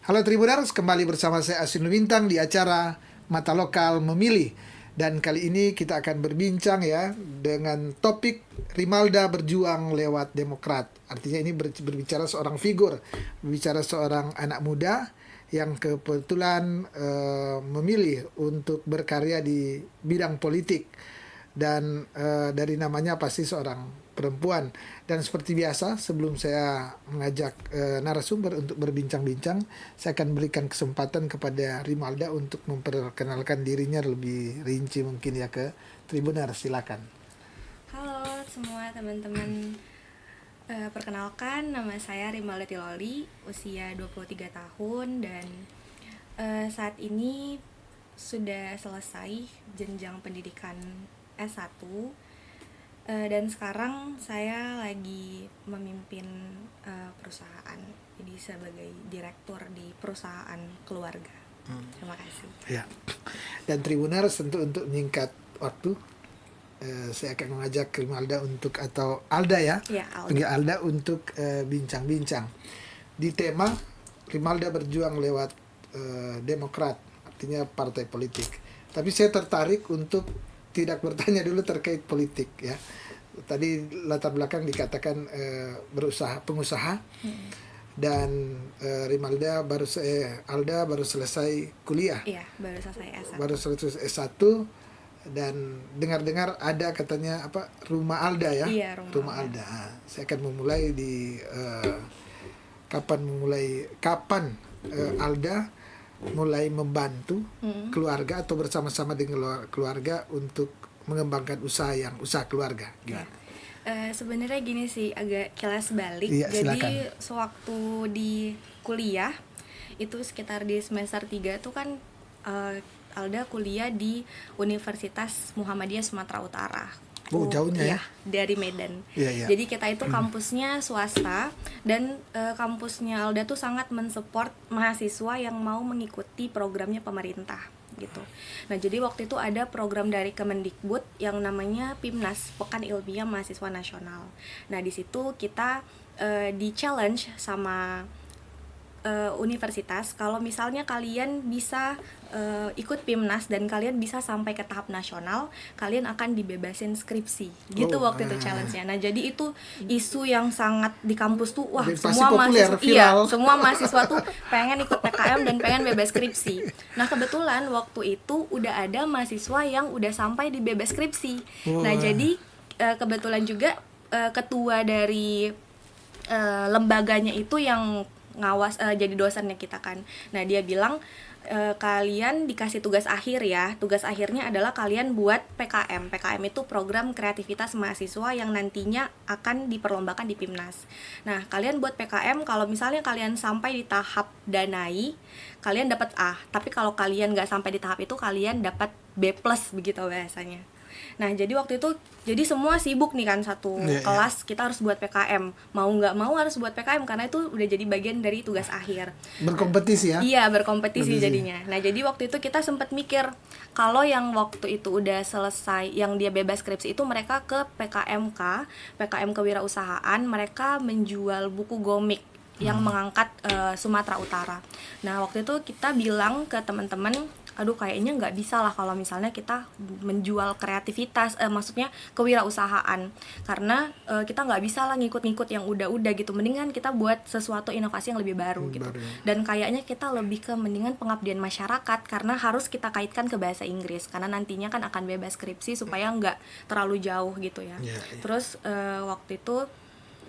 Halo Tribuners, kembali bersama saya Asin Bintang di acara Mata Lokal Memilih. Dan kali ini kita akan berbincang ya dengan topik Rimalda berjuang lewat Demokrat. Artinya ini berbicara seorang figur, berbicara seorang anak muda yang kebetulan memilih untuk berkarya di bidang politik. Dan dari namanya pasti seorang perempuan. Dan seperti biasa, sebelum saya mengajak narasumber untuk berbincang-bincang, saya akan berikan kesempatan kepada Rimalda untuk memperkenalkan dirinya lebih rinci mungkin ya ke Tribuner. Silakan. Halo semua teman-teman, perkenalkan nama saya Rimalda Tiloli, usia 23 tahun dan saat ini sudah selesai jenjang pendidikan S1 dan sekarang saya lagi memimpin perusahaan, jadi sebagai direktur di perusahaan keluarga. Terima kasih. Ya. Dan Tribuners, tentu untuk menyingkat waktu, saya akan mengajak Rimalda untuk, atau Alda ya, Alda untuk bincang-bincang di tema Rimalda berjuang lewat Demokrat, artinya partai politik. Tapi saya tertarik untuk tidak bertanya dulu terkait politik ya. Tadi latar belakang dikatakan pengusaha dan Alda baru selesai kuliah. Iya, baru selesai S1. Baru selesai S1 dan dengar-dengar ada katanya rumah Alda ya. Iya, rumah Alda. Saya akan memulai di kapan Alda mulai membantu keluarga atau bersama-sama dengan keluarga untuk mengembangkan usaha keluarga. Gimana? Sebenarnya gini sih, agak kilas balik. Iya, jadi silakan. sewaktu di kuliah itu sekitar di semester 3 tuh kan Alda kuliah di Universitas Muhammadiyah Sumatera Utara. Jauhnya ya? Dari Medan. Iya. Jadi kita itu kampusnya swasta dan kampusnya Alda tuh sangat mensupport mahasiswa yang mau mengikuti programnya pemerintah gitu. Nah, jadi waktu itu ada program dari Kemendikbud yang namanya PIMNAS, Pekan Ilmiah Mahasiswa Nasional. Nah, di situ kita di-challenge sama universitas kalau misalnya kalian bisa ikut PIMNAS dan kalian bisa sampai ke tahap nasional, kalian akan dibebasin skripsi gitu waktu itu challenge-nya. Nah, jadi itu isu yang sangat di kampus tuh, wah, semua mahasiswa tuh pengen ikut PKM dan pengen bebas skripsi. Nah, kebetulan waktu itu udah ada mahasiswa yang udah sampai di bebas skripsi. Nah, jadi kebetulan juga ketua dari lembaganya itu yang ngawas jadi dosennya kita kan. Nah, dia bilang kalian dikasih tugas akhir ya. Tugas akhirnya adalah kalian buat PKM. PKM itu program kreativitas mahasiswa yang nantinya akan diperlombakan di PIMNAS. Nah, kalian buat PKM, kalau misalnya kalian sampai di tahap danai, kalian dapat A. Tapi kalau kalian nggak sampai di tahap itu, kalian dapat B+ begitu bahasanya. Nah, jadi waktu itu semua sibuk nih kan, satu kelas kita harus buat PKM. Mau nggak mau harus buat PKM karena itu udah jadi bagian dari tugas akhir. Berkompetisi ya? Iya, berkompetisi jadinya. Nah, jadi waktu itu kita sempat mikir kalau yang waktu itu udah selesai, yang dia bebas skripsi itu mereka ke PKM kewirausahaan, mereka menjual buku komik yang mengangkat Sumatera Utara. Nah, waktu itu kita bilang ke teman-teman, aduh kayaknya nggak bisa lah kalau misalnya kita menjual kreativitas, maksudnya kewirausahaan, karena kita nggak bisa lah ngikut-ngikut yang udah gitu, mendingan kita buat sesuatu inovasi yang lebih baru gitu. Dan kayaknya kita lebih ke mendingan pengabdian masyarakat, karena harus kita kaitkan ke bahasa Inggris, karena nantinya kan akan bebas skripsi supaya nggak terlalu jauh gitu ya. Terus waktu itu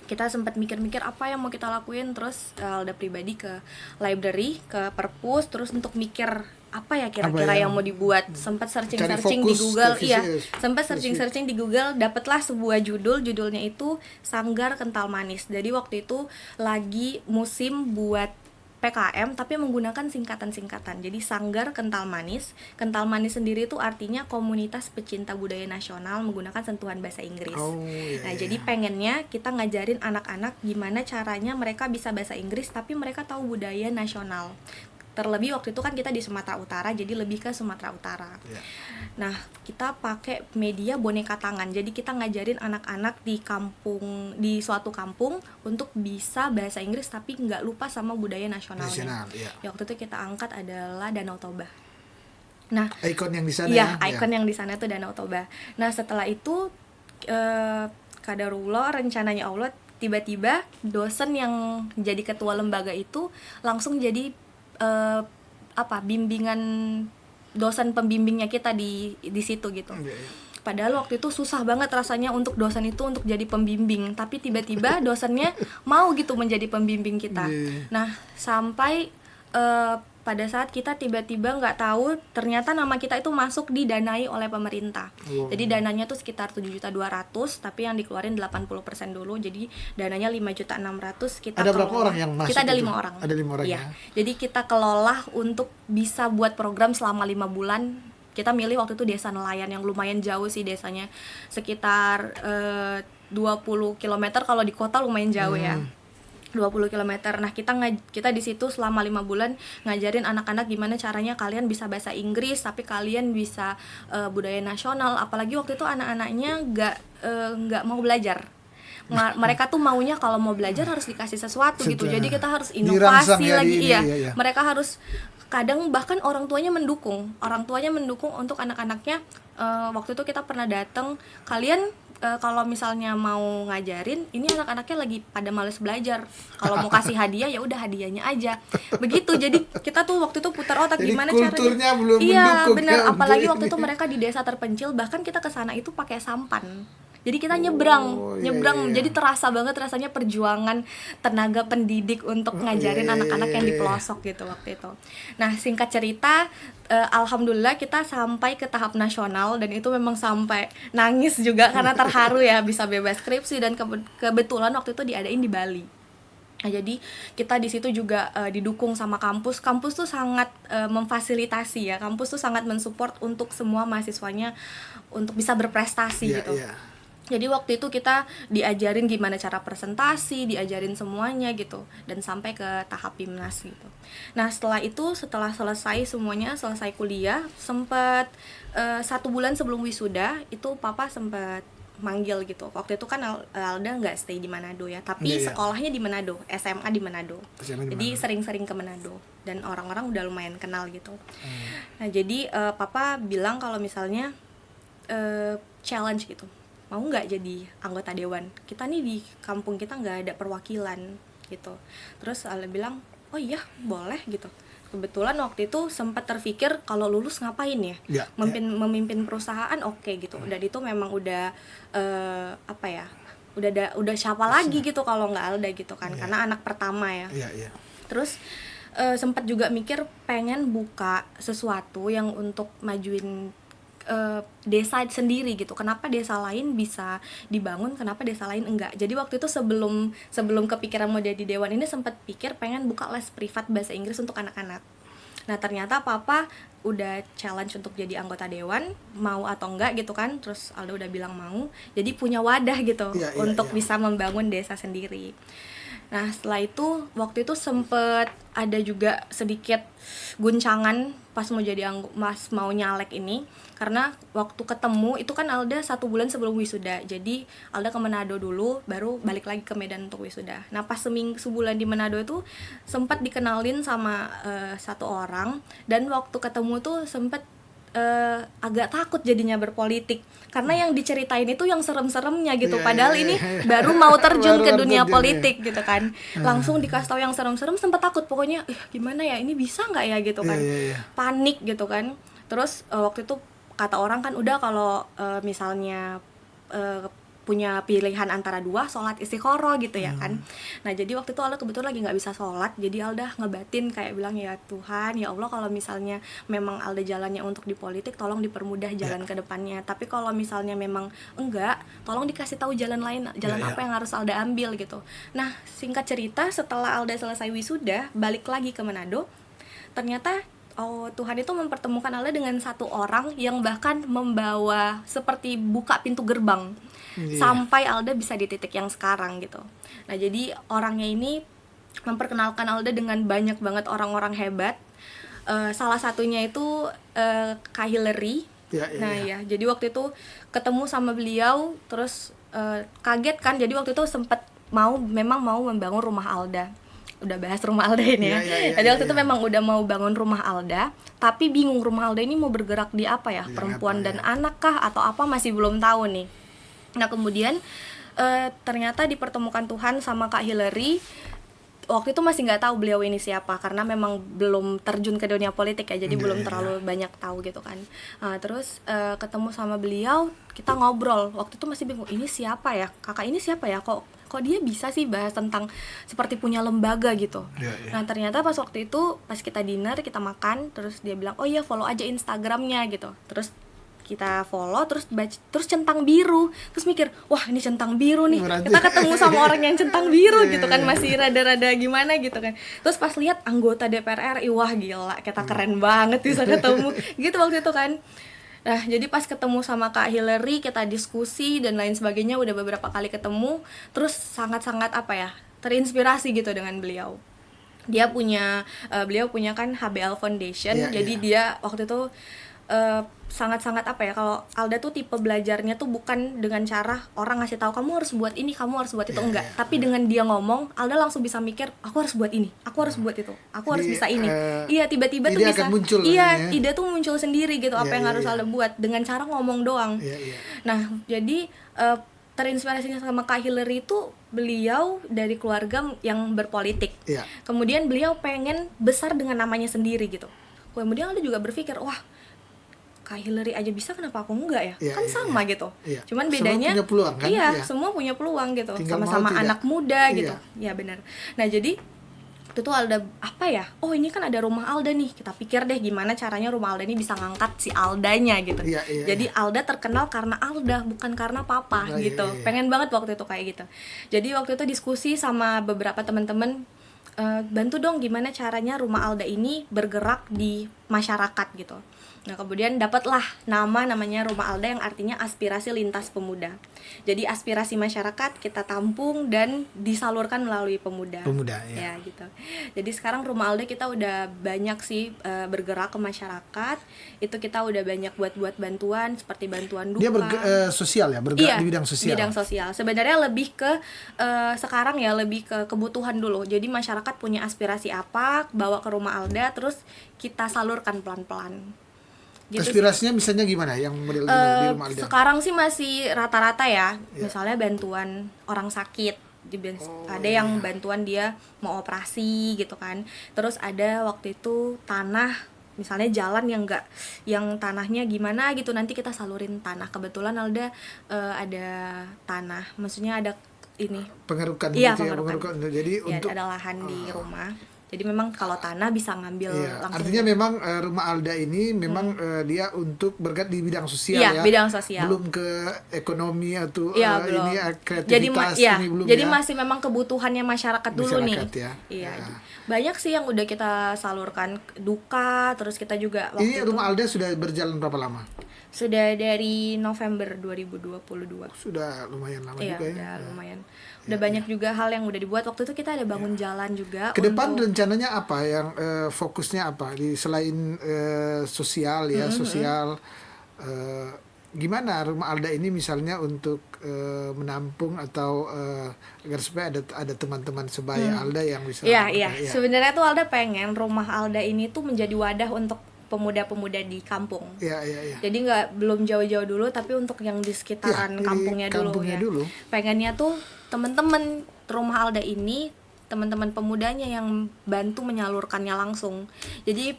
kita sempat mikir-mikir apa yang mau kita lakuin, terus Alda pribadi ke library, ke perpus, terus untuk mikir apa ya kira-kira yang mau dibuat. Sempat searching di Google, sempat searching di Google, dapatlah sebuah judulnya itu Sanggar Kental Manis. Jadi waktu itu lagi musim buat PKM tapi menggunakan singkatan-singkatan. Jadi Sanggar Kental Manis. Kental Manis sendiri itu artinya komunitas pecinta budaya nasional menggunakan sentuhan bahasa Inggris. Nah, jadi pengennya kita ngajarin anak-anak gimana caranya mereka bisa bahasa Inggris tapi mereka tahu budaya nasional. Terlebih waktu itu kan kita di Sumatera Utara, jadi lebih ke Sumatera Utara. Nah, kita pakai media boneka tangan. Jadi kita ngajarin anak-anak di kampung, di suatu kampung untuk bisa bahasa Inggris tapi nggak lupa sama budaya nasionalnya. Ya, waktu itu kita angkat adalah Danau Toba. Nah, ikon yang di sana ya. Ikon yang di sana itu Danau Toba. Nah, setelah itu kadarullah, rencananya Allah, tiba-tiba dosen yang jadi ketua lembaga itu langsung jadi bimbingan, dosen pembimbingnya kita di situ gitu. Padahal waktu itu susah banget rasanya untuk dosen itu untuk jadi pembimbing, tapi tiba-tiba dosennya mau gitu menjadi pembimbing kita. Nah, sampai pada saat kita tiba-tiba nggak tahu, ternyata nama kita itu masuk didanai oleh pemerintah. Jadi dananya tuh sekitar 7.200.000, tapi yang dikeluarin 80% dulu. Jadi dananya 5.600.000. Kita ada berapa orang yang masuk? Kita ada 5 orang. Ada 5 orang ya. Jadi kita kelola untuk bisa buat program selama 5 bulan. Kita milih waktu itu desa nelayan yang lumayan jauh sih desanya. Sekitar 20 km, kalau di kota lumayan jauh ya. 20 km. Nah, kita di situ selama 5 bulan ngajarin anak-anak gimana caranya kalian bisa bahasa Inggris tapi kalian bisa budaya nasional. Apalagi waktu itu anak-anaknya nggak mau belajar. Mereka tuh maunya kalau mau belajar harus dikasih sesuatu gitu. Jadi kita harus inovasi lagi. Iya. Mereka harus, kadang bahkan orang tuanya mendukung untuk anak-anaknya. Waktu itu kita pernah datang, kalian kalau misalnya mau ngajarin, ini anak-anaknya lagi pada males belajar. Kalau mau kasih hadiah ya udah hadiahnya aja. Begitu. Jadi kita tuh waktu itu putar otak, jadi gimana kulturnya caranya. Belum iya, mendukung. Benar. Apalagi waktu itu mereka di desa terpencil, bahkan kita ke sana itu pakai sampan. Jadi kita nyebrang. Jadi terasa banget rasanya perjuangan tenaga pendidik untuk ngajarin anak-anak yang di pelosok gitu waktu itu. Nah, singkat cerita, alhamdulillah kita sampai ke tahap nasional, dan itu memang sampai nangis juga karena terharu ya bisa bebas skripsi, dan kebetulan waktu itu diadain di Bali. Nah, jadi kita di situ juga didukung sama kampus. Kampus tuh sangat memfasilitasi ya. Kampus tuh sangat mensupport untuk semua mahasiswanya untuk bisa berprestasi gitu. Jadi waktu itu kita diajarin gimana cara presentasi, diajarin semuanya gitu, dan sampai ke tahap PIMNAS gitu. Nah, setelah selesai semuanya, selesai kuliah, sempat 1 bulan sebelum wisuda itu papa sempat manggil gitu. Waktu itu kan Alda nggak stay di Manado ya, tapi sekolahnya di Manado, SMA di Manado. Jadi sering-sering ke Manado, dan orang-orang udah lumayan kenal gitu. Nah, jadi papa bilang kalau misalnya challenge gitu, mau nggak jadi anggota dewan? Kita nih di kampung kita nggak ada perwakilan gitu. Terus Alda bilang, oh iya boleh gitu. Kebetulan waktu itu sempat terpikir kalau lulus ngapain ya? Memimpin perusahaan oke gitu. Dan itu memang udah udah siapa lagi gitu kalau nggak Alda gitu kan, karena anak pertama ya. Terus sempat juga mikir pengen buka sesuatu yang untuk majuin desa sendiri gitu. Kenapa desa lain bisa dibangun, kenapa desa lain enggak? Jadi waktu itu sebelum kepikiran mau jadi dewan ini sempat pikir pengen buka les privat bahasa Inggris untuk anak-anak. Nah, ternyata papa udah challenge untuk jadi anggota dewan, mau atau enggak gitu kan. Terus Alda udah bilang mau. Jadi punya wadah gitu untuk bisa membangun desa sendiri. Nah, setelah itu waktu itu sempet ada juga sedikit guncangan pas mau nyalek ini, karena waktu ketemu itu kan Alda 1 bulan sebelum wisuda. Jadi Alda ke Manado dulu, baru balik lagi ke Medan untuk wisuda. Nah, pas sebulan di Manado itu sempat dikenalin sama 1 orang, dan waktu ketemu tuh sempet agak takut jadinya berpolitik, karena yang diceritain itu yang serem-seremnya gitu. Padahal ini baru mau terjun ke dunia politik gitu kan. Langsung dikasih tahu yang serem-serem, sempat takut pokoknya, gimana ya, ini bisa nggak ya gitu kan. Panik gitu kan. Terus waktu itu kata orang kan udah kalau misalnya punya pilihan antara 2, sholat istiqoroh gitu ya kan. Nah, jadi waktu itu Alda kebetulan lagi nggak bisa sholat, jadi Alda ngebatin kayak bilang, ya Tuhan, ya Allah, kalau misalnya memang Alda jalannya untuk di politik, tolong dipermudah jalan ke depannya. Tapi kalau misalnya memang enggak, tolong dikasih tahu jalan lain, apa yang harus Alda ambil gitu. Nah, singkat cerita, setelah Alda selesai wisuda, balik lagi ke Manado, ternyata Tuhan itu mempertemukan Alda dengan 1 orang yang bahkan membawa seperti buka pintu gerbang sampai Alda bisa di titik yang sekarang gitu. Nah, jadi orangnya ini memperkenalkan Alda dengan banyak banget orang-orang hebat. Salah satunya itu Kak Hillary. Nah ya, jadi waktu itu ketemu sama beliau, terus kaget kan. Jadi waktu itu sempat memang mau membangun rumah Alda. Udah bahas rumah Alda ini ya. Jadi waktu itu memang udah mau bangun rumah Alda, tapi bingung rumah Alda ini mau bergerak di apa ya, perempuan dan anak kah atau apa, masih belum tahu nih. Nah kemudian ternyata dipertemukan Tuhan sama Kak Hillary. Waktu itu masih nggak tahu beliau ini siapa, karena memang belum terjun ke dunia politik ya, jadi belum terlalu banyak tahu gitu kan. Terus ketemu sama beliau, kita ngobrol. Waktu itu masih bingung, ini siapa ya, kakak ini siapa ya, kok dia bisa sih bahas tentang seperti punya lembaga gitu. Nah ternyata pas waktu itu, pas kita dinner, kita makan, terus dia bilang, oh iya follow aja Instagramnya gitu. Terus kita follow, terus centang biru, terus mikir, wah ini centang biru nih, kita ketemu sama orang yang centang biru gitu kan, masih rada-rada gimana gitu kan. Terus pas lihat anggota DPR RI, wah gila, kita keren banget bisa ketemu gitu waktu itu kan. Nah jadi pas ketemu sama Kak Hillary, kita diskusi dan lain sebagainya, udah beberapa kali ketemu, terus sangat-sangat apa ya, terinspirasi gitu dengan beliau. Beliau punya kan HBL Foundation, jadi dia waktu itu sangat-sangat apa ya, kalau Alda tuh tipe belajarnya tuh bukan dengan cara orang ngasih tahu kamu harus buat ini, kamu harus buat itu, enggak. Tapi dengan dia ngomong, Alda langsung bisa mikir, aku harus buat ini, aku harus buat itu, aku harus bisa ini. Iya, tiba-tiba tuh bisa muncul, ide tuh muncul sendiri gitu, apa yang harus Alda buat dengan cara ngomong doang. Nah, jadi terinspirasinya sama Kak Hillary itu, beliau dari keluarga yang berpolitik. Kemudian beliau pengen besar dengan namanya sendiri gitu. Kemudian Alda juga berpikir, wah Kak Hillary aja bisa, kenapa aku enggak ya? Kan sama gitu. Cuman bedanya semua punya peluang kan? Semua punya peluang gitu. Tinggal sama-sama anak muda gitu. Ya benar. Nah, jadi itu tuh Alda apa ya? Oh, ini kan ada rumah Alda nih. Kita pikir deh gimana caranya rumah Alda ini bisa ngangkat si Aldanya gitu. Jadi Alda terkenal karena Alda, bukan karena papa gitu. Pengen banget waktu itu kayak gitu. Jadi waktu itu diskusi sama beberapa teman-teman, bantu dong gimana caranya rumah Alda ini bergerak di masyarakat gitu. Nah kemudian dapatlah namanya Rumah Alda, yang artinya aspirasi lintas pemuda. Jadi aspirasi masyarakat kita tampung dan disalurkan melalui pemuda ya gitu. Jadi sekarang Rumah Alda kita udah banyak sih bergerak ke masyarakat. Itu kita udah banyak buat bantuan, seperti bantuan duka. Dia sosial ya, bergerak di bidang sosial. Bidang sosial. Sebenarnya lebih ke sekarang ya lebih ke kebutuhan dulu. Jadi masyarakat punya aspirasi apa, bawa ke Rumah Alda, terus kita salurkan pelan-pelan. Gitu. Aspirasinya misalnya gimana yang model di Rumah Alda? Sekarang sih masih rata-rata ya. Misalnya bantuan orang sakit, ada yang bantuan dia mau operasi gitu kan. Terus ada waktu itu tanah, misalnya jalan yang tanahnya gimana gitu, nanti kita salurin tanah. Kebetulan Alda ada tanah, maksudnya ada ini pengerukan gitu. Pengerukan. Jadi untuk ada lahan di rumah. Jadi memang kalau tanah bisa ngambil langsung. Artinya memang Rumah Alda ini memang dia untuk bergerak di bidang sosial ya. Bidang sosial. Belum ke ekonomi atau belum. Ini kreativitas ini belum. Jadi masih memang kebutuhannya masyarakat dulu nih. Ya. Banyak sih yang udah kita salurkan duka, terus kita juga waktu Rumah Alda sudah berjalan berapa lama? Sudah dari November 2022. Sudah lumayan lama juga ya. Udah lumayan. Udah banyak juga hal yang udah dibuat. Waktu itu kita ada bangun jalan juga. Ke depan rencananya apa yang fokusnya apa di selain sosial ya, sosial gimana Rumah Alda ini misalnya untuk menampung atau agar supaya ada teman-teman sebaya Alda yang bisa. Iya. Sebenarnya tuh Alda pengen Rumah Alda ini tuh menjadi wadah untuk pemuda-pemuda di kampung. Iya. Jadi belum jauh-jauh dulu, tapi untuk yang di sekitaran kampungnya dulu. Pengennya tuh teman-teman Rumah Alda ini, teman-teman pemudanya yang bantu menyalurkannya langsung. Jadi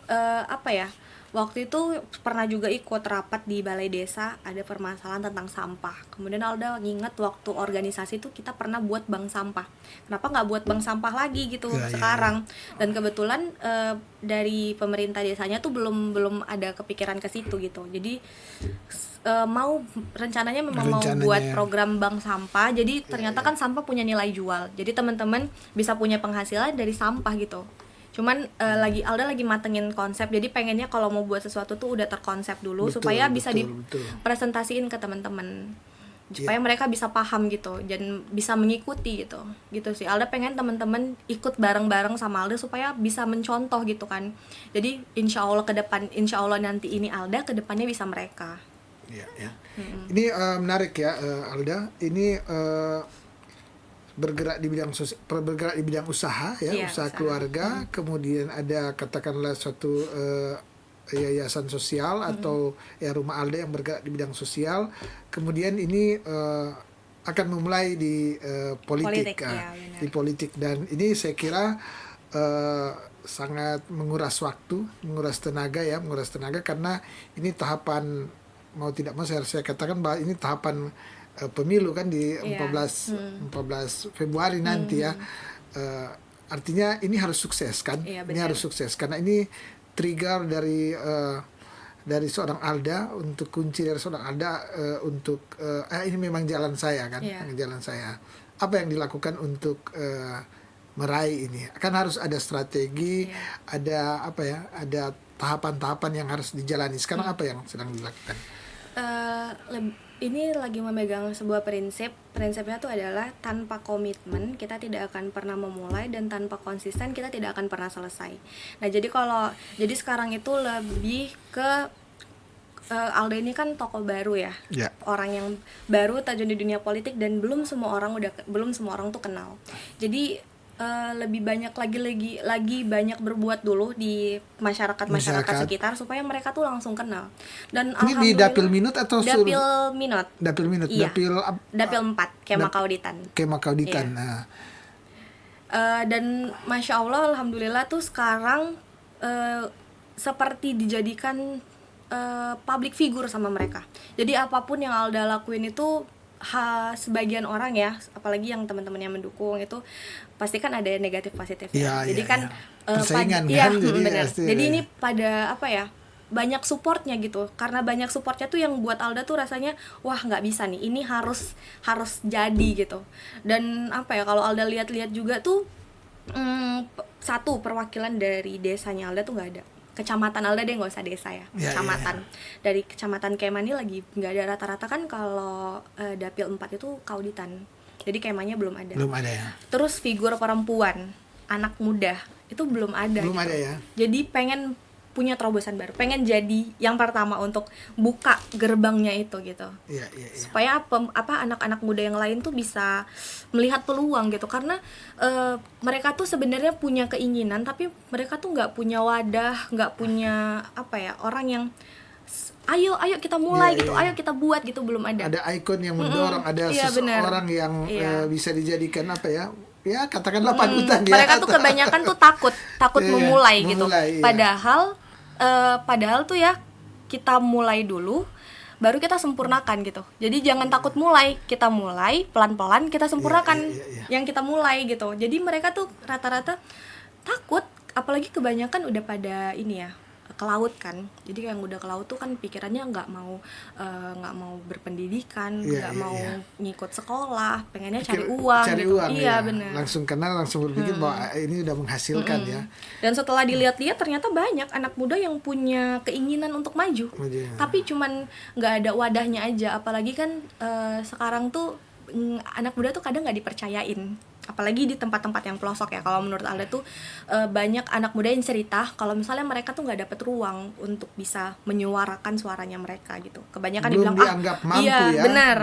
waktu itu pernah juga ikut rapat di balai desa, ada permasalahan tentang sampah. Kemudian Alda nginget waktu organisasi itu kita pernah buat bank sampah. Kenapa nggak buat bank sampah lagi gitu sekarang? Dan kebetulan dari pemerintah desanya tuh belum ada kepikiran ke situ gitu. Jadi rencananya mau buat program bank sampah. Jadi ternyata kan sampah punya nilai jual. Jadi teman-teman bisa punya penghasilan dari sampah gitu. Cuman Alda lagi matengin konsep. Jadi pengennya kalau mau buat sesuatu tuh udah terkonsep dulu, supaya bisa dipresentasiin ke teman-teman supaya mereka bisa paham gitu dan bisa mengikuti gitu sih. Alda pengen teman-teman ikut bareng-bareng sama Alda supaya bisa mencontoh gitu kan. Jadi insya Allah nanti ini Alda, kedepannya bisa mereka. Ya, ya. Ini menarik ya, Alda. Ini bergerak di bidang usaha ya, Iya, usaha usaha. keluarga. Kemudian ada katakanlah suatu yayasan sosial atau ya rumah Alda yang bergerak di bidang sosial. Kemudian ini akan memulai di politik, ya, benar. di politik, dan ini saya kira sangat menguras waktu, menguras tenaga karena ini tahapan, mau tidak mau saya katakan bahwa ini tahapan pemilu kan di 14 Februari nanti ya. Artinya ini harus sukses kan? Iya, Ini harus sukses karena ini trigger dari seorang Alda, untuk kunci dari seorang Alda untuk ini memang jalan saya kan, jalan saya. Apa yang dilakukan untuk meraih ini? Kan harus ada strategi, ada apa ya? Ada tahapan-tahapan yang harus dijalani. Sekarang apa yang sedang dilakukan? Ini lagi memegang sebuah prinsipnya tuh adalah tanpa komitmen kita tidak akan pernah memulai, dan tanpa konsisten kita tidak akan pernah selesai. Nah jadi sekarang itu lebih ke Alda ini kan tokoh baru ya, orang yang baru terjun di dunia politik, dan belum semua orang tuh kenal. Jadi lebih banyak lagi banyak berbuat dulu di masyarakat sekitar supaya mereka tuh langsung kenal. Dan ini di Dapil Minut atau Dapil Minut? Dapil Minut, iya. Dapil 4 Kemakauditan. Kemakauditan. Iya. Dan masya Allah, alhamdulillah tuh sekarang seperti dijadikan public figure sama mereka. Jadi apapun yang Alda lakuin itu, sebagian orang ya, apalagi yang teman-teman yang mendukung itu pasti kan ada negatif positif ya. Jadi kan persaingan kan, benar. Jadi ini pada apa ya, banyak supportnya gitu. Karena banyak supportnya tuh yang buat Alda tuh rasanya wah nggak bisa nih, ini harus jadi gitu. Dan apa ya, kalau Alda lihat-lihat juga tuh satu perwakilan dari desanya Alda tuh nggak ada. Kecamatan Alda deh, nggak usah desa ya, kecamatan. Dari kecamatan Kemani lagi nggak ada, rata-rata kan kalau Dapil 4 itu Kauditan, jadi Kemanya belum ada ya. Terus figur perempuan, anak muda itu belum ada ya. Jadi pengen punya terobosan baru, pengen jadi yang pertama untuk buka gerbangnya itu gitu. Supaya anak-anak muda yang lain tuh bisa melihat peluang gitu, karena mereka tuh sebenarnya punya keinginan, tapi mereka tuh nggak punya wadah, nggak punya orang yang ayo kita mulai gitu, ayo kita buat gitu, belum ada. Ada ikon yang mendorong, ada seseorang yang bisa dijadikan ya katakanlah panutan dia. Mereka tuh kebanyakan tuh takut memulai gitu. Padahal tuh ya, kita mulai dulu baru kita sempurnakan gitu. Jadi jangan takut mulai, kita mulai pelan-pelan, kita sempurnakan yang kita mulai gitu. Jadi mereka tuh rata-rata takut, apalagi kebanyakan udah pada ini ya, ke laut kan. Jadi yang udah ke laut tuh kan pikirannya nggak mau berpendidikan, nggak mau ngikut sekolah, pengennya cari uang gitu. Iya, benar. Langsung kenal, langsung berpikir bahwa ini udah menghasilkan ya. Dan setelah dilihat-lihat ternyata banyak anak muda yang punya keinginan untuk maju. Tapi cuman nggak ada wadahnya aja. Apalagi kan sekarang tuh anak muda tuh kadang nggak dipercayain, apalagi di tempat-tempat yang pelosok ya. Kalau menurut Alda tuh banyak anak muda yang cerita kalau misalnya mereka tuh nggak dapet ruang untuk bisa menyuarakan suaranya mereka gitu. Kebanyakan belum dibilang dianggap mampu iya ya, benar,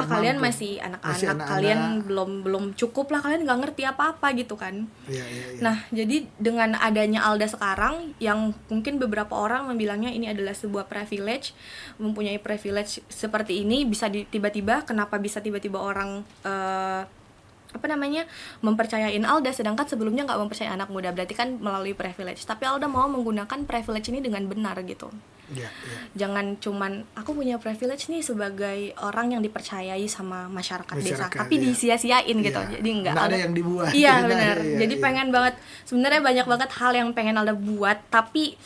kalian mampu. masih anak-anak, kalian belum cukup lah, kalian nggak ngerti apa-apa gitu kan. Nah jadi dengan adanya Alda sekarang, yang mungkin beberapa orang membilangnya ini adalah sebuah privilege, mempunyai privilege seperti ini, bisa tiba-tiba, kenapa bisa tiba-tiba orang mempercayain Alda, sedangkan sebelumnya nggak mempercayai anak muda, berarti kan melalui privilege. Tapi Alda mau menggunakan privilege ini dengan benar gitu. Jangan cuman aku punya privilege nih sebagai orang yang dipercayai sama masyarakat desa, tapi disia-siain gitu. Jadi nggak ada yang dibuat. Iya benar. Jadi pengen banget, sebenarnya banyak banget hal yang pengen Alda buat, tapi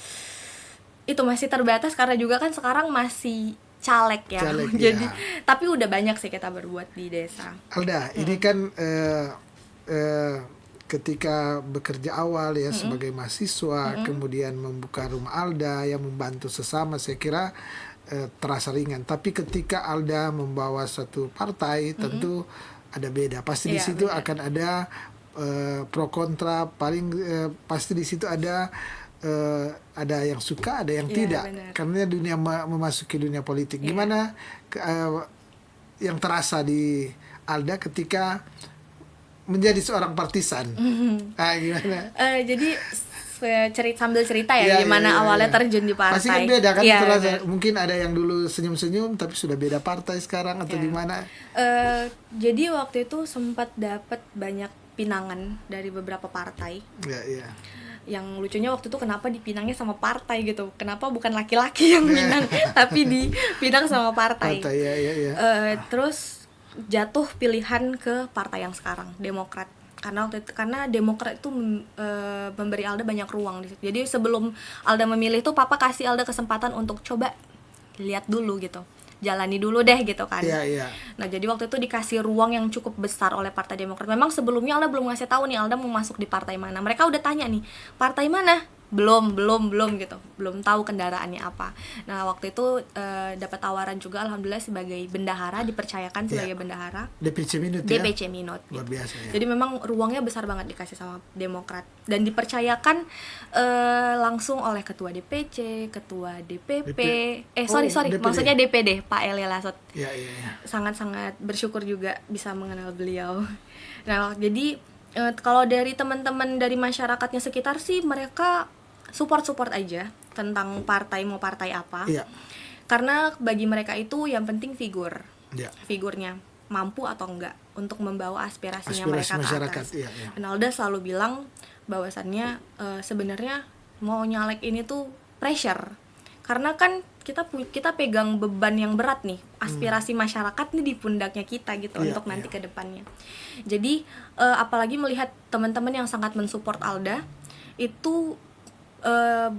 itu masih terbatas karena juga kan sekarang masih caleg ya. Jadi tapi udah banyak sih kita berbuat di desa. Alda, ini kan ketika bekerja awal ya sebagai mahasiswa, kemudian membuka rumah Alda yang membantu sesama, saya kira terasa ringan. Tapi ketika Alda membawa satu partai, tentu ada beda. Pasti di situ benar. akan ada pro kontra. Paling pasti di situ ada yang suka, ada yang tidak. Benar. Karena dunia memasuki dunia politik. Gimana yang terasa di Alda ketika menjadi seorang partisan? Gimana? Jadi sambil cerita ya, gimana awalnya terjun di partai. Pasti kan beda kan, terasa. Bener. Mungkin ada yang dulu senyum-senyum tapi sudah beda partai sekarang atau gimana? Jadi waktu itu sempat dapat banyak pinangan dari beberapa partai. Iya. Yang lucunya waktu itu kenapa dipinangnya sama partai gitu, kenapa bukan laki-laki yang minang tapi dipinang sama partai. Ya. Terus jatuh pilihan ke partai yang sekarang, Demokrat. Karena Demokrat itu memberi Alda banyak ruang di situ. Jadi sebelum Alda memilih tuh papa kasih Alda kesempatan untuk coba lihat dulu gitu, jalani dulu deh gitu kan. Iya. Nah jadi waktu itu dikasih ruang yang cukup besar oleh Partai Demokrat. Memang sebelumnya Alda belum ngasih tahu nih Alda mau masuk di partai mana. Mereka udah tanya nih, partai mana? Belum gitu, belum tahu kendaraannya apa. Nah waktu itu dapat tawaran juga alhamdulillah sebagai bendahara, dipercayakan sebagai bendahara DPC Minut DPC Minut luar biasa ya. Jadi memang ruangnya besar banget dikasih sama Demokrat dan dipercayakan langsung oleh ketua DPC, ketua DPP. DPD. Maksudnya DPD Pak Eli Lasot. Iya. Sangat-sangat bersyukur juga bisa mengenal beliau. Nah jadi kalau dari teman-teman dari masyarakatnya sekitar sih mereka support aja tentang partai, mau partai apa. Iya. Karena bagi mereka itu yang penting figurnya mampu atau enggak untuk membawa aspirasi mereka masyarakat, ke atas. Iya. Dan Alda selalu bilang bahwasannya sebenarnya mau nyalek ini tuh pressure. Karena kan kita pegang beban yang berat nih, aspirasi masyarakat nih di pundaknya kita gitu untuk nanti ke depannya. Jadi apalagi melihat teman-teman yang sangat mensupport Alda itu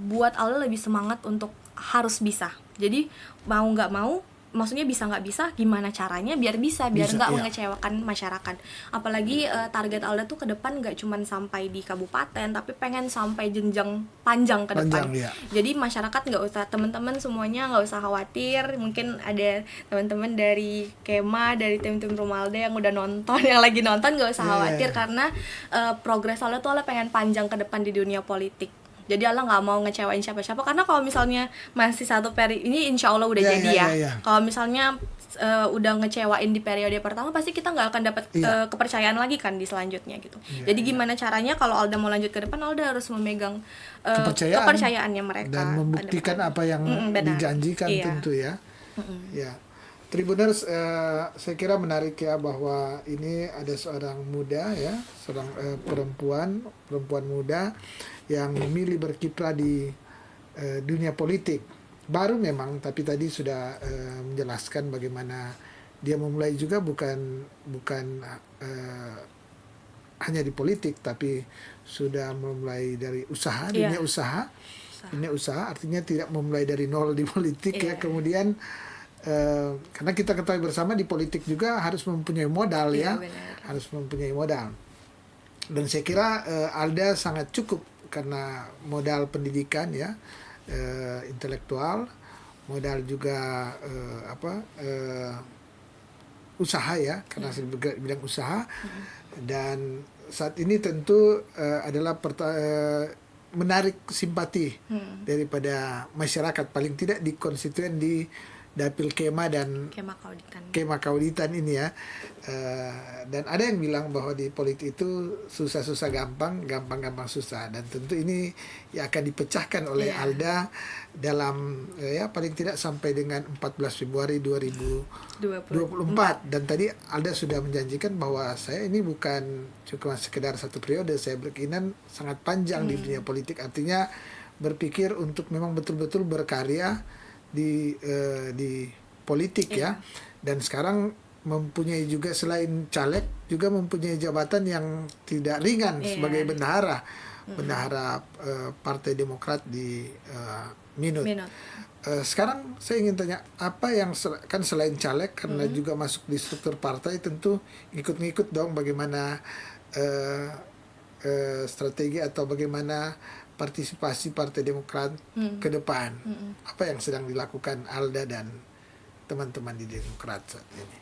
buat Alda lebih semangat untuk harus bisa. Jadi mau nggak mau, maksudnya bisa nggak bisa, gimana caranya biar nggak mengecewakan masyarakat. Apalagi target Alda tuh ke depan nggak cuma sampai di kabupaten, tapi pengen sampai jenjang panjang ke depan. Jadi masyarakat nggak usah, teman-teman semuanya nggak usah khawatir. Mungkin ada teman-teman dari Kema, dari tim-tim Rumalda yang udah nonton, yang lagi nonton, nggak usah khawatir karena progres Alda tuh Alda pengen panjang ke depan di dunia politik. Jadi Allah nggak mau ngecewain siapa-siapa, karena kalau misalnya masih satu periode ini insya Allah udah jadi ya. Kalau misalnya udah ngecewain di periode pertama, pasti kita nggak akan dapat kepercayaan lagi kan di selanjutnya gitu. Jadi gimana caranya kalau Alda mau lanjut ke depan, Alda harus memegang kepercayaannya mereka dan membuktikan apa yang dijanjikan tentu ya. Ya. Tribuners, saya kira menarik ya bahwa ini ada seorang muda ya, seorang perempuan muda yang memilih berkiprah di dunia politik. Baru memang, tapi tadi sudah menjelaskan bagaimana dia memulai juga bukan hanya di politik, tapi sudah memulai dari usaha, dunia usaha. Dunia usaha artinya tidak memulai dari nol di politik ya. Kemudian karena kita ketahui bersama di politik juga harus mempunyai modal ya. Benar. Harus mempunyai modal. Dan saya kira Alda sangat cukup karena modal pendidikan ya, intelektual, modal juga usaha ya, karena saya bilang usaha. Dan saat ini tentu adalah menarik simpati daripada masyarakat, paling tidak di konstituen di Dapil Kema dan Kema Kauditan ini ya. Dan ada yang bilang bahwa di politik itu susah-susah gampang, gampang-gampang susah. Dan tentu ini ya akan dipecahkan oleh Alda dalam ya paling tidak sampai dengan 14 Februari 2024. Dan tadi Alda sudah menjanjikan bahwa saya ini bukan cuma sekedar satu periode, saya berkeinginan sangat panjang di dunia politik. Artinya berpikir untuk memang betul-betul berkarya di politik ya. Dan sekarang mempunyai juga selain caleg juga mempunyai jabatan yang tidak ringan sebagai bendahara Partai Demokrat di Minut. Sekarang saya ingin tanya, apa yang kan selain caleg karena juga masuk di struktur partai, tentu ngikut-ngikut dong bagaimana strategi atau bagaimana partisipasi Partai Demokrat ke depan. Apa yang sedang dilakukan Alda dan teman-teman di Demokrat saat ini?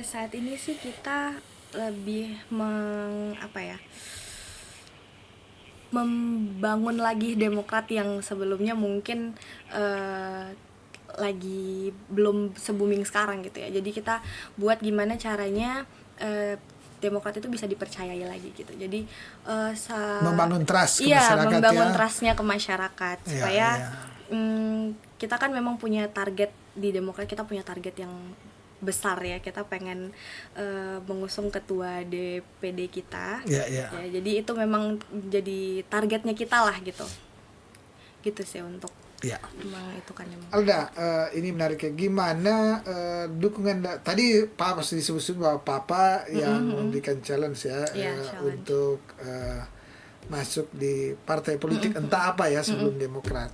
Saat ini sih kita lebih membangun lagi Demokrat yang sebelumnya mungkin lagi belum se-booming sekarang gitu ya. Jadi kita buat gimana caranya Demokrat itu bisa dipercayai lagi gitu. Jadi membangun trust ke iya, masyarakat, membangun ya. trustnya ke masyarakat Iya, supaya iya. Kita kan memang punya target di Demokrat, kita punya target yang besar ya. Kita pengen mengusung ketua DPD kita. Iya, iya. Ya, jadi itu memang jadi targetnya kita lah gitu. Gitu sih untuk Iya. itu kan memang. Alda, ini menarik ya. Gimana dukungan tadi Pak pasti disebut bahwa Papa yang memberikan challenge ya, Iya, challenge. untuk masuk di partai politik entah apa ya sebelum Demokrat.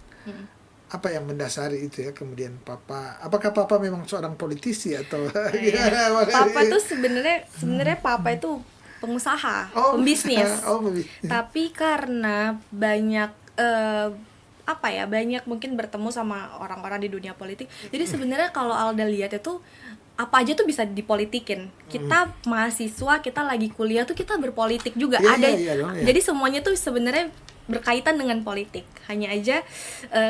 Apa yang mendasari itu ya kemudian Papa? Apakah Papa memang seorang politisi atau gimana? Papa tuh sebenarnya Papa itu pengusaha, pembisnis. Pembisnis. Tapi karena banyak banyak mungkin bertemu sama orang-orang di dunia politik. Jadi sebenarnya kalau Alda lihat itu apa aja tuh bisa dipolitikin. Kita mahasiswa, kita lagi kuliah tuh kita berpolitik juga. Iya dong, ya. Jadi semuanya tuh sebenarnya berkaitan dengan politik. Hanya aja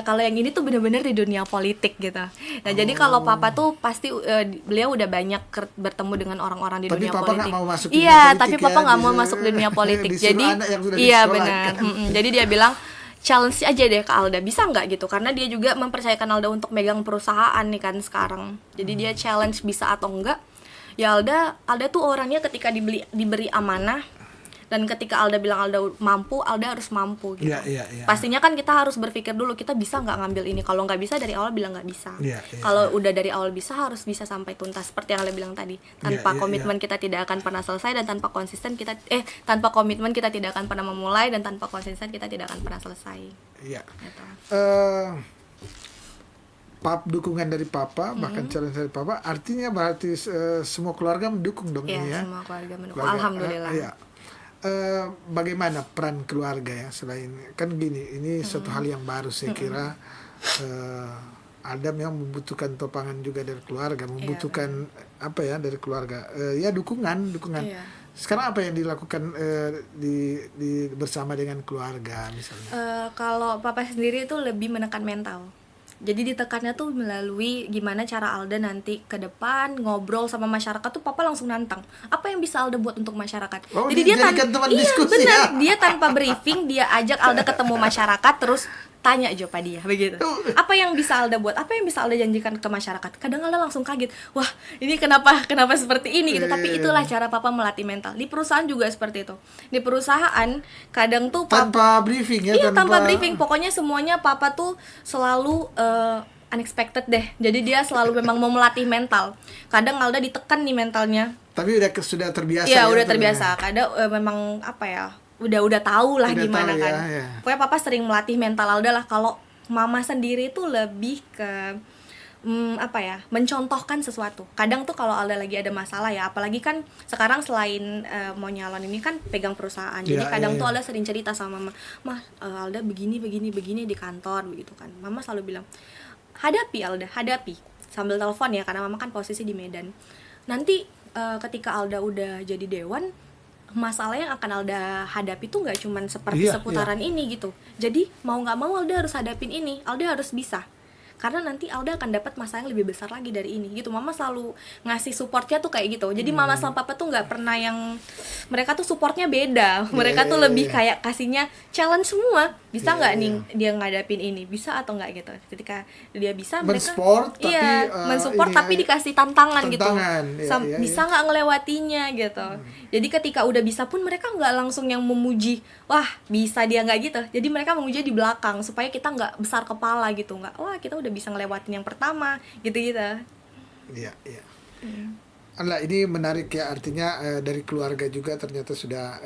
kalau yang ini tuh benar-benar di dunia politik gitu. Nah, jadi kalau Papa tuh pasti beliau udah banyak bertemu dengan orang-orang di Tapi dunia Papa politik. nggak mau masuk di dunia Iya, politik tapi ya, Papa nggak mau disuruh- masuk di dunia politik. disuruh Jadi anak yang sudah iya disekolahkan. benar. Jadi dia bilang challenge aja deh ke Alda, bisa nggak gitu, karena dia juga mempercayakan Alda untuk megang perusahaan nih kan sekarang. Jadi dia challenge bisa atau enggak. Ya Alda tuh orangnya ketika diberi amanah dan ketika Alda bilang Alda mampu, Alda harus mampu gitu. Iya. Pastinya kan kita harus berpikir dulu kita bisa nggak ngambil ini. Kalau nggak bisa dari awal bilang nggak bisa. Iya. Kalau udah dari awal bisa harus bisa sampai tuntas seperti yang Alda bilang tadi. Tanpa Iya. komitmen kita tidak akan pernah selesai, dan tanpa tanpa komitmen kita tidak akan pernah memulai, dan tanpa konsisten kita tidak akan pernah selesai. Iya. Gitu. Dukungan dari Papa, bahkan challenge dari Papa, artinya berarti semua keluarga mendukung dong Iya, ini ya. semua keluarga mendukung. Alhamdulillah. Iya. Bagaimana peran keluarga ya selain kan gini, ini suatu hal yang baru saya kira. Ada memang membutuhkan topangan juga dari keluarga, membutuhkan apa ya dari keluarga, ya dukungan. Iya. Sekarang apa yang dilakukan di bersama dengan keluarga misalnya? Kalau Papa sendiri itu lebih menekan mental. Jadi ditekannya tuh melalui gimana cara Alda nanti ke depan ngobrol sama masyarakat tuh Papa langsung nantang. Apa yang bisa Alda buat untuk masyarakat? Oh, Jadi dia dijadikan teman diskusi benar. ya? Dia tanpa briefing dia ajak Alda ketemu masyarakat, terus tanya aja Pak dia begitu. Apa yang bisa Alda buat? Apa yang bisa Alda janjikan ke masyarakat? Kadang Alda langsung kaget. Wah, ini kenapa seperti ini gitu. Tapi itulah cara Papa melatih mental. Di perusahaan juga seperti itu. Di perusahaan kadang tuh Tanpa briefing ya? Iya, tanpa briefing. Pokoknya semuanya Papa tuh selalu unexpected deh. Jadi dia selalu memang mau melatih mental. Kadang Alda ditekan nih mentalnya. Tapi sudah terbiasa. Iya, ya, udah terbiasa. Kadang memang udah tahu lah Udah gimana tahu kan. ya. Pokoknya Papa sering melatih mental Alda lah. Kalau Mama sendiri tuh lebih ke mencontohkan sesuatu. Kadang tuh kalau Alda lagi ada masalah ya, apalagi kan sekarang selain mau nyalon ini kan pegang perusahaan. Jadi kadang tuh Alda sering cerita sama Mama, Alda begini di kantor begitu kan. Mama selalu bilang, hadapi Alda, hadapi. Sambil telepon ya, karena Mama kan posisi di Medan. Nanti ketika Alda udah jadi dewan, masalah yang akan Alda hadapi tuh nggak cuman seperti seputaran ini gitu. Jadi mau nggak mau Alda harus hadapin ini, Alda harus bisa. Karena nanti Alda akan dapat masalah yang lebih besar lagi dari ini gitu. Mama selalu ngasih supportnya tuh kayak gitu. Jadi Mama sama Papa tuh nggak pernah yang, mereka tuh supportnya beda. Mereka tuh lebih kayak kasihnya challenge semua. Bisa nggak nih dia ngadapin ini? Bisa atau nggak gitu. Ketika dia bisa, mereka mensupport tapi dikasih tantangan gitu. Bisa nggak ngelewatinya gitu. Jadi ketika udah bisa pun mereka nggak langsung yang memuji, wah bisa dia, nggak gitu. Jadi mereka memuji di belakang supaya kita nggak besar kepala gitu, nggak, wah kita udah bisa ngelewatin yang pertama gitu. Iya. Alah, ini menarik ya, artinya dari keluarga juga ternyata sudah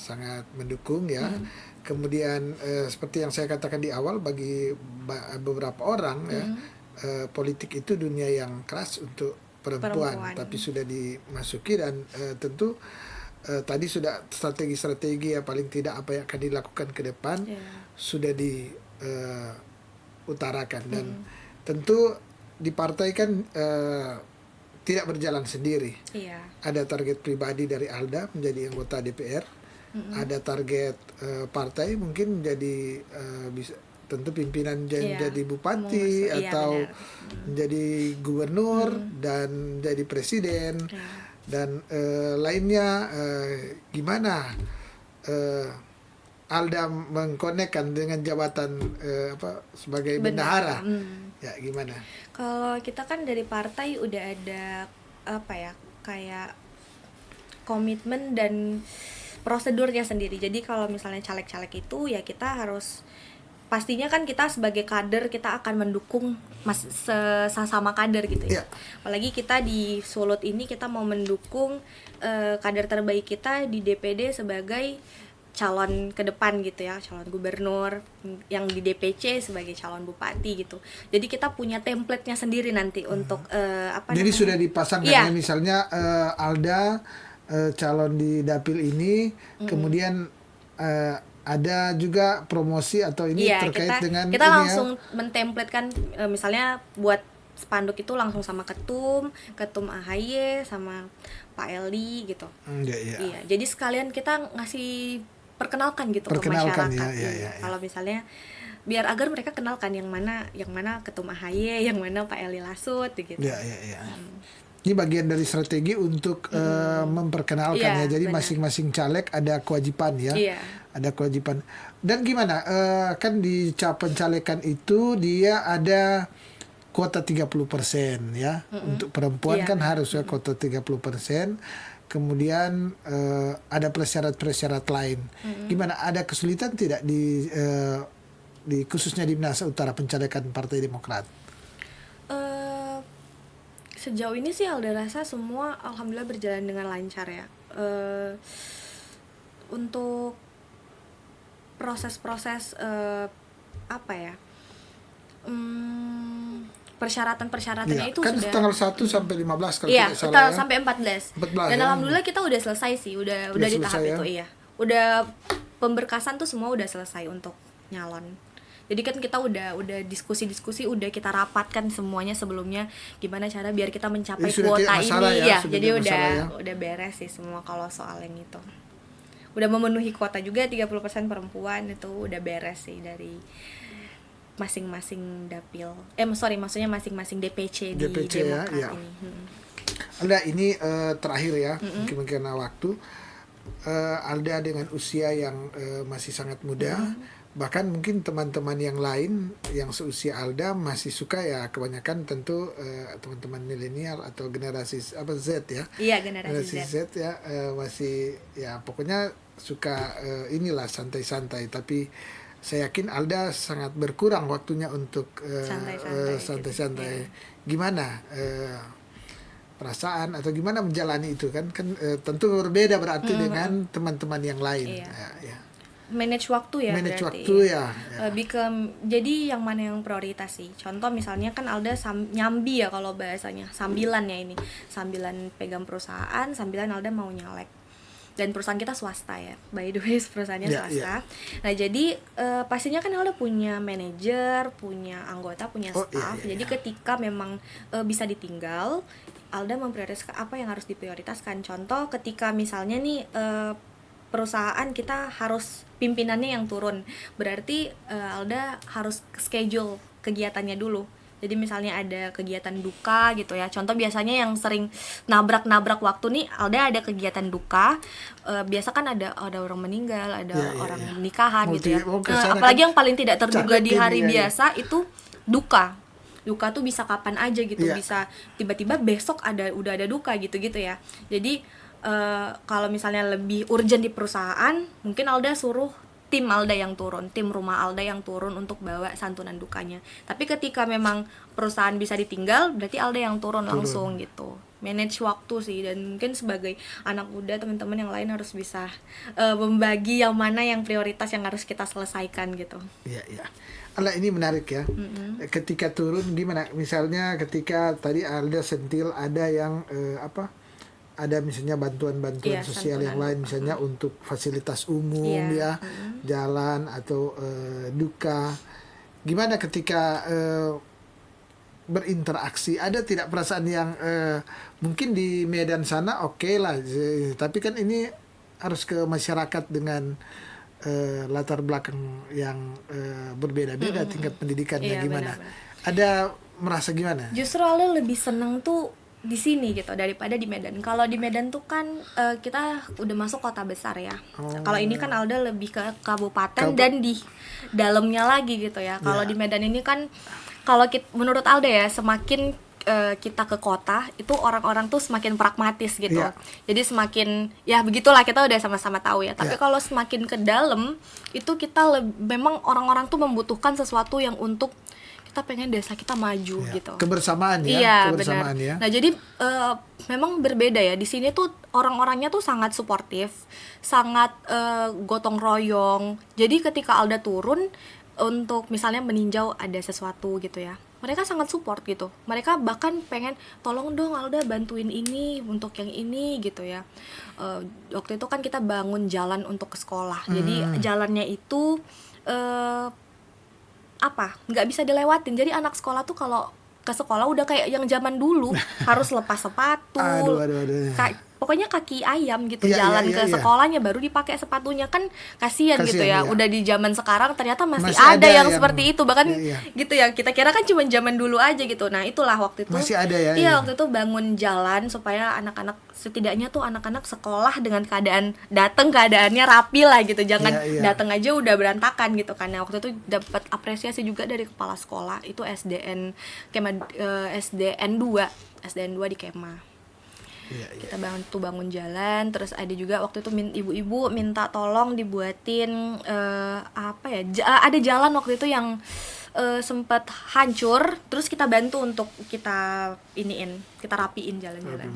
sangat mendukung ya. Kemudian seperti yang saya katakan di awal, bagi beberapa orang ya, politik itu dunia yang keras untuk perempuan. Tapi sudah dimasuki dan tentu tadi sudah strategi-strategi ya paling tidak apa yang akan dilakukan ke depan sudah diutarakan dan tentu di partai kan tidak berjalan sendiri. Ada target pribadi dari Alda menjadi anggota DPR, ada target partai mungkin menjadi bisa tentu pimpinan jadi bupati atau menjadi gubernur dan jadi presiden dan lainnya. Gimana Alda mengkonekkan dengan jabatan sebagai bendahara? Ya gimana? Kalau kita kan dari partai udah ada kayak komitmen dan prosedurnya sendiri. Jadi kalau misalnya caleg-caleg itu ya kita harus pastinya kan kita sebagai kader kita akan mendukung sesama kader gitu ya. Apalagi kita di Sulut ini kita mau mendukung kader terbaik kita di DPD sebagai calon ke depan gitu ya, calon gubernur, yang di DPC sebagai calon bupati gitu. Jadi kita punya template-nya sendiri nanti untuk Jadi sudah dipasang kan misalnya Alda calon di dapil ini, kemudian ada juga promosi atau ini terkait dengan kita langsung mentemplatekan misalnya buat spanduk itu langsung sama ketum AHY sama Pak Eli gitu. Iya, jadi sekalian kita ngasih perkenalkan gitu ke masyarakat. Kalau misalnya biar agar mereka kenalkan yang mana ketum AHY, yang mana Pak Eli Lasut gitu. Ini bagian dari strategi untuk memperkenalkan ya. Jadi masing-masing caleg ada kewajiban ya. Ada kewajiban. Dan gimana? Kan di pencalekan itu dia ada kuota 30% ya. Untuk perempuan kan harus ya kuota 30%. Kemudian ada persyarat-persyarat lain. Gimana? Ada kesulitan tidak di khususnya di Minahasa Utara pencalekan Partai Demokrat? Sejauh ini sih Alda rasa semua alhamdulillah berjalan dengan lancar ya. Untuk proses-proses persyaratan-persyaratannya itu kan sudah tanggal 1 sampai 15 kalau tidak salah ya. Sampai 14. Dan alhamdulillah kita udah selesai sih, udah di tahap itu Udah pemberkasan tuh semua udah selesai untuk nyalon. Jadi kan kita udah diskusi-diskusi, udah kita rapatkan semuanya sebelumnya gimana cara biar kita mencapai kuota ini ya. Jadi udah beres sih semua kalau soal yang itu. Udah memenuhi kuota juga 30% perempuan itu udah beres sih dari masing-masing dapil. Maksudnya masing-masing DPC di Demokrat ini. Alda, ini terakhir ya, mungkin karena waktu. Alda dengan usia yang masih sangat muda, bahkan mungkin teman-teman yang lain yang seusia Alda masih suka ya, kebanyakan tentu teman-teman milenial atau generasi Z ya. Iya, generasi Z ya, masih ya pokoknya suka inilah santai-santai, tapi saya yakin Alda sangat berkurang waktunya untuk santai-santai. Gitu. Gimana perasaan atau gimana menjalani itu kan tentu berbeda berarti dengan teman-teman yang lain. Manage waktu ya. Manage berarti waktu ya. Jadi yang mana yang prioritas sih? Contoh misalnya kan Alda nyambi ya kalau bahasanya, sambilan ya ini. Sambilan pegang perusahaan, sambilan Alda mau nyalek. Dan perusahaan kita swasta ya, by the way perusahaannya swasta. Nah jadi pastinya kan Alda punya manajer, punya anggota, punya staff. Jadi ketika memang bisa ditinggal, Alda memprioritaskan apa yang harus diprioritaskan. Contoh ketika misalnya nih perusahaan kita harus pimpinannya yang turun, berarti Alda harus schedule kegiatannya dulu. Jadi misalnya ada kegiatan duka gitu ya. Contoh biasanya yang sering nabrak waktu nih, Alda ada kegiatan duka. Biasa kan ada orang meninggal, ada orang nikahan gitu ya. Apalagi yang paling tidak terduga di hari biasa itu duka. Duka tuh bisa kapan aja gitu, bisa tiba-tiba besok udah ada duka gitu-gitu ya. Jadi kalau misalnya lebih urgent di perusahaan, mungkin Alda suruh tim Alda yang turun, tim rumah Alda yang turun untuk bawa santunan dukanya. Tapi ketika memang perusahaan bisa ditinggal, berarti Alda yang turun langsung gitu. Manage waktu sih, dan mungkin sebagai anak muda teman-teman yang lain harus bisa membagi yang mana yang prioritas yang harus kita selesaikan gitu. Iya. Alda, ini menarik ya. Ketika turun gimana? Misalnya ketika tadi Alda sentil ada yang ada misalnya bantuan-bantuan Iya, sosial yang santunan. lain, misalnya untuk fasilitas umum Iya. ya, jalan atau duka. Gimana ketika berinteraksi, ada tidak perasaan yang mungkin di Medan sana oke lah, tapi kan ini harus ke masyarakat dengan latar belakang yang berbeda-beda tingkat pendidikannya. Iya, Gimana? benar-benar. Ada merasa gimana? Justru Ale lebih seneng tuh di sini gitu daripada di Medan. Kalau di Medan tuh kan kita udah masuk kota besar ya. Kalau ini kan Alda lebih ke kabupaten dan di dalamnya lagi gitu ya. Kalau di Medan ini kan kalau menurut Alda ya, semakin kita ke kota itu orang-orang tuh semakin pragmatis gitu. Iya. Jadi semakin ya begitulah, kita udah sama-sama tahu ya. Tapi kalau semakin ke dalam itu kita memang orang-orang tuh membutuhkan sesuatu yang untuk kita pengen desa kita maju gitu. Kebersamaan ya. Iya, kebersamaan benar. ya. Nah, jadi memang berbeda ya. Di sini tuh orang-orangnya tuh sangat suportif, sangat gotong royong. Jadi ketika Alda turun untuk misalnya meninjau ada sesuatu gitu ya, mereka sangat support gitu. Mereka bahkan pengen tolong dong Alda bantuin ini untuk yang ini gitu ya. Waktu itu kan kita bangun jalan untuk ke sekolah. Jadi jalannya itu nggak bisa dilewatin. Jadi anak sekolah tuh kalau ke sekolah udah kayak yang zaman dulu harus lepas sepatu. Aduh. Pokoknya kaki ayam gitu, Iya, jalan iya, ke iya. sekolahnya baru dipakai sepatunya, kan kasihan gitu Kasihan, ya. iya. Udah di zaman sekarang ternyata masih Masih ada ada yang yang- seperti itu, bahkan iya. gitu ya. Kita kira kan cuma zaman dulu aja gitu. Nah, itulah waktu itu. Masih ada ya, Iya, iya. waktu itu bangun jalan supaya anak-anak, setidaknya tuh anak-anak sekolah dengan keadaannya rapi lah gitu. Jangan Iya, iya. datang aja udah berantakan gitu kan. Nah, waktu itu dapat apresiasi juga dari kepala sekolah. Itu SDN SDN 2 di Kema. Iya. Kita bangun jalan. Terus ada juga waktu itu ibu-ibu minta tolong dibuatin ada jalan waktu itu yang sempat hancur, terus kita bantu untuk kita rapiin jalan-jalan.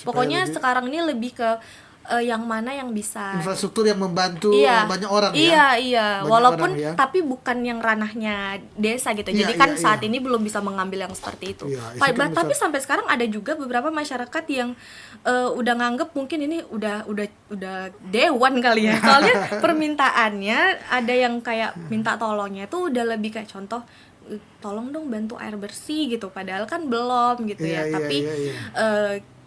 Pokoknya lebih- sekarang ini lebih ke yang mana yang bisa Infrastruktur yang membantu Iya. banyak orang Iya, ya. iya. Banyak Walaupun orang, ya. tapi bukan yang ranahnya desa gitu. Iya, Jadi kan iya, saat iya. ini belum bisa mengambil yang seperti itu. Iya, itu kan Tapi bisa- sampai sekarang ada juga beberapa masyarakat yang udah nganggep mungkin ini udah dewan kali ya. Soalnya permintaannya ada yang kayak minta tolongnya tuh udah lebih kayak contoh, tolong dong bantu air bersih gitu, padahal kan belum gitu Iya, ya. iya, Tapi iya, iya.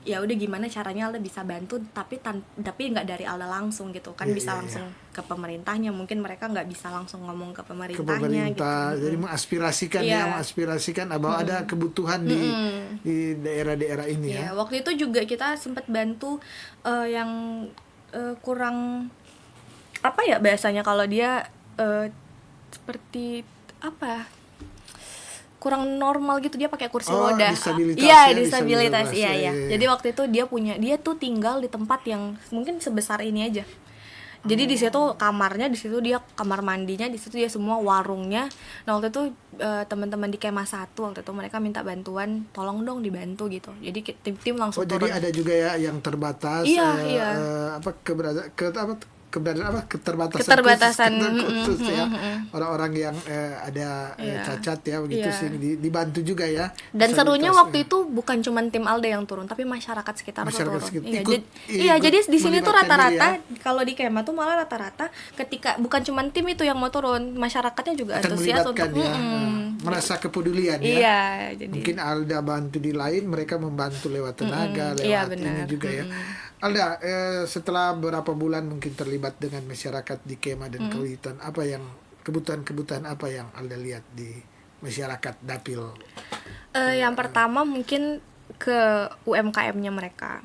ya udah gimana caranya Alda bisa bantu, tapi nggak dari Alda langsung gitu kan. Iya, bisa iya, langsung ke pemerintahnya, mungkin mereka nggak bisa langsung ngomong ke Ke pemerintahnya pemerintah, gitu. jadi mengaspirasikan Iya. bahwa ada kebutuhan di daerah-daerah ini ya. Ya, waktu itu juga kita sempat bantu yang kurang apa ya bahasanya, kalau dia seperti apa, kurang normal gitu, dia pakai kursi Oh, roda. disabilitas ya, Iya, disabilitas. disabilitas, Iya, iya, iya. iya. Jadi waktu itu dia tuh tinggal di tempat yang mungkin sebesar ini aja. Jadi di situ kamarnya, di situ dia kamar mandinya, di situ dia semua warungnya. Nah, waktu itu teman-teman di Kema 1 waktu itu mereka minta bantuan, tolong dong dibantu gitu. Jadi tim langsung turun. Jadi ada juga ya yang terbatas, Iya, iya. keterbatasan Keterbatasan, khusus ya, orang-orang yang ada Iya. cacat ya begitu Iya. sih dibantu juga ya. Dan serunya Disabilitas, waktu itu bukan cuma tim Alda yang turun, tapi masyarakat sekitar tuh Masyarakat turun. sekitar Iya, ikut- iya, ikut jadi di sini tuh melibatkan rata-rata diri kalau di Kema tuh malah rata-rata ketika bukan cuma tim itu yang mau turun, masyarakatnya juga akan antusias melibatkan untuk ya, merasa kepedulian ya. Iya, jadi Mungkin Alda bantu di lain, mereka membantu lewat tenaga, iya, lewat ini benar. juga ya. Alda, setelah beberapa bulan mungkin terlibat dengan masyarakat di Kema dan Kaulitan, apa yang kebutuhan apa yang Alda lihat di masyarakat Dapil? Yang pertama mungkin ke UMKM-nya mereka.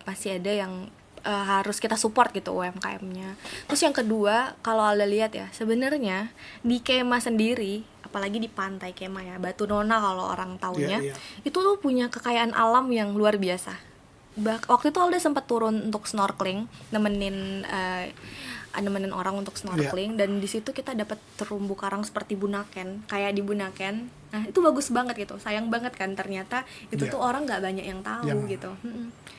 Masih ada yang harus kita support gitu UMKM-nya. Terus yang kedua, kalau Alda lihat ya, sebenarnya di Kema sendiri, apalagi di pantai Kema ya, Batu Nona kalau orang taunya, Iya, iya. itu tuh punya kekayaan alam yang luar biasa. Waktu itu Alda sempat turun untuk snorkeling, nemenin orang untuk snorkeling, dan di situ kita dapat terumbu karang seperti Bunaken, kayak di Bunaken. Nah, itu bagus banget gitu. Sayang banget kan ternyata itu Iya. tuh orang nggak banyak yang tahu Yang gitu.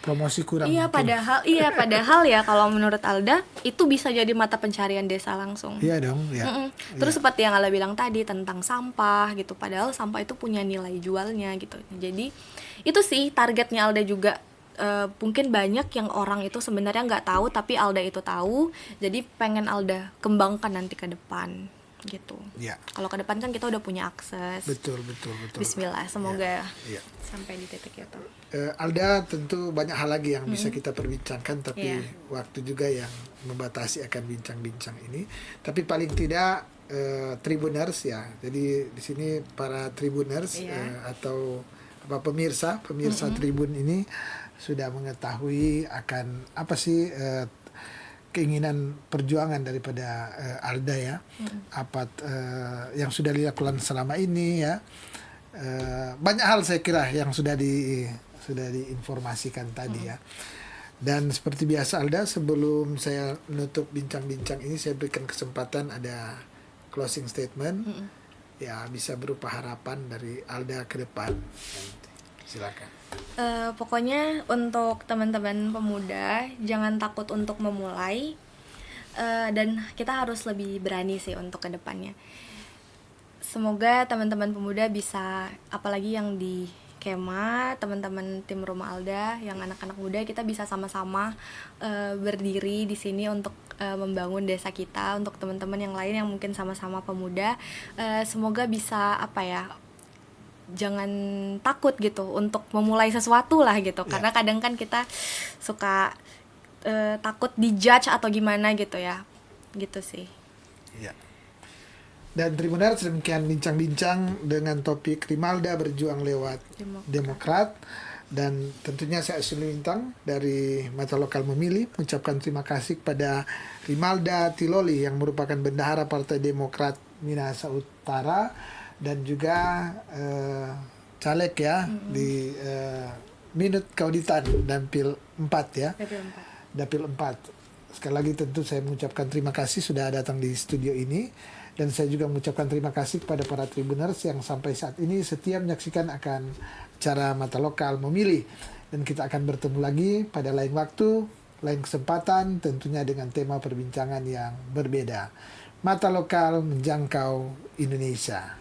Promosi kurang. Iya, mungkin. padahal ya kalau menurut Alda itu bisa jadi mata pencarian desa langsung. Iya dong, ya. Terus seperti yang Alda bilang tadi tentang sampah gitu, padahal sampah itu punya nilai jualnya gitu. Jadi itu sih targetnya Alda juga, mungkin banyak yang orang itu sebenarnya nggak tahu tapi Alda itu tahu, jadi pengen Alda kembangkan nanti ke depan gitu. Ya. Kalau ke depan kan kita udah punya akses. Betul. Bismillah, semoga Ya. sampai di titik itu. Alda, tentu banyak hal lagi yang bisa kita perbincangkan, tapi Iya. waktu juga yang membatasi akan bincang-bincang ini. Tapi paling tidak Tribuners ya. Jadi di sini para Tribuners Iya. atau pemirsa Tribun ini sudah mengetahui akan apa sih keinginan perjuangan daripada Alda ya, apa yang sudah dilakukan selama ini ya. Banyak hal saya kira yang sudah diinformasikan tadi ya. Dan seperti biasa Alda, sebelum saya menutup bincang-bincang ini, saya berikan kesempatan ada closing statement. Ya, bisa berupa harapan dari Alda ke depan. Silakan. Pokoknya untuk teman-teman pemuda jangan takut untuk memulai, dan kita harus lebih berani sih untuk kedepannya. Semoga teman-teman pemuda bisa, apalagi yang di Kema, teman-teman tim Rumah Alda, yang anak-anak muda, kita bisa sama-sama berdiri di sini untuk membangun desa kita. Untuk teman-teman yang lain yang mungkin sama-sama pemuda, semoga bisa jangan takut gitu untuk memulai sesuatu lah gitu. Karena kadang kan kita suka takut dijudge atau gimana gitu ya, gitu sih. Ya. Dan Tribuners, demikian bincang-bincang dengan topik Rimalda berjuang lewat Demokrat. Dan tentunya saya Asyil Lintang dari Mata Lokal Memilih mengucapkan terima kasih kepada Rimalda Tiloli yang merupakan bendahara Partai Demokrat Minahasa Utara, dan juga caleg ya di Minut Kauditan Dapil 4 ya. Dapil 4. Sekali lagi tentu saya mengucapkan terima kasih sudah datang di studio ini, dan saya juga mengucapkan terima kasih kepada para Tribuners yang sampai saat ini setia menyaksikan akan acara Mata Lokal Memilih, dan kita akan bertemu lagi pada lain waktu, lain kesempatan, tentunya dengan tema perbincangan yang berbeda. Mata Lokal menjangkau Indonesia.